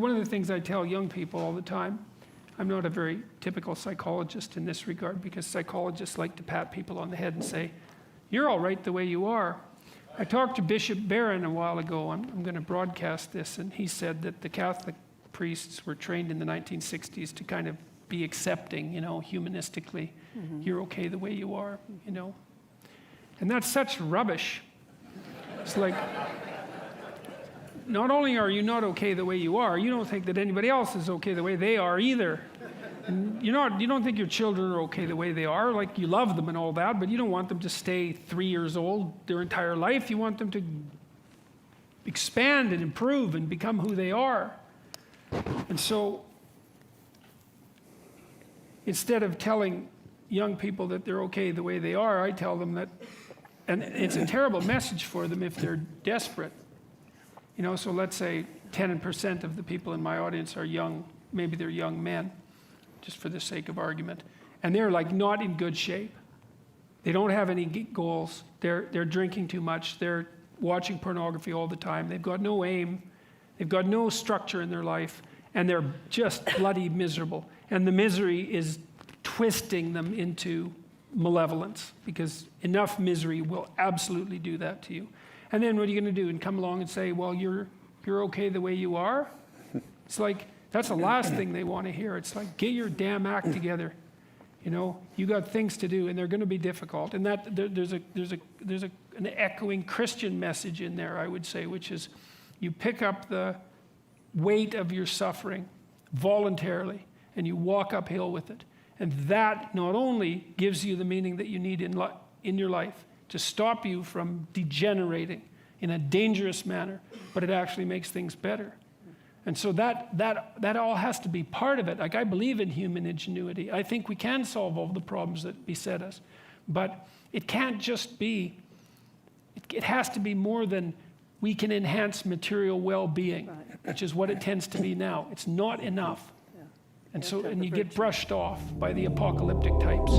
One of the things I tell young people all the time, I'm not a very typical psychologist in this regard, because psychologists like to pat people on the head and say, you're all right the way you are. I talked to Bishop Barron a while ago. I'm going to broadcast this, and he said that the Catholic priests were trained in the 1960s to kind of be accepting, humanistically. You're okay the way you are, And that's such rubbish. It's like, not only are you not okay the way you are, you don't think that anybody else is okay the way they are either. And you don't think your children are okay the way they are. Like, you love them and all that, but you don't want them to stay 3 years old their entire life. You want them to expand and improve and become who they are. And so, instead of telling young people that they're okay the way they are, I tell them that, and it's a terrible message for them if they're desperate. So let's say 10% of the people in my audience are young, maybe they're young men, just for the sake of argument, and they're like not in good shape. They don't have any goals. They're drinking too much. They're watching pornography all the time. They've got no aim. They've got no structure in their life, and they're just bloody miserable. And the misery is twisting them into malevolence, because enough misery will absolutely do that to you. And then what are you going to do? And come along and say, well, you're okay the way you are? It's like, that's the last thing they want to hear. It's like, get your damn act together. You got things to do, and they're going to be difficult. And that there's an echoing Christian message in there, I would say, which is you pick up the weight of your suffering voluntarily, and you walk uphill with it. And that not only gives you the meaning that you need in your life to stop you from degenerating in a dangerous manner, but it actually makes things better. And so that all has to be part of it. Like, I believe in human ingenuity. I think we can solve all the problems that beset us. But it can't just be, it has to be more than we can enhance material well-being, which is what it tends to be now. It's not enough. And you get brushed off by the apocalyptic types.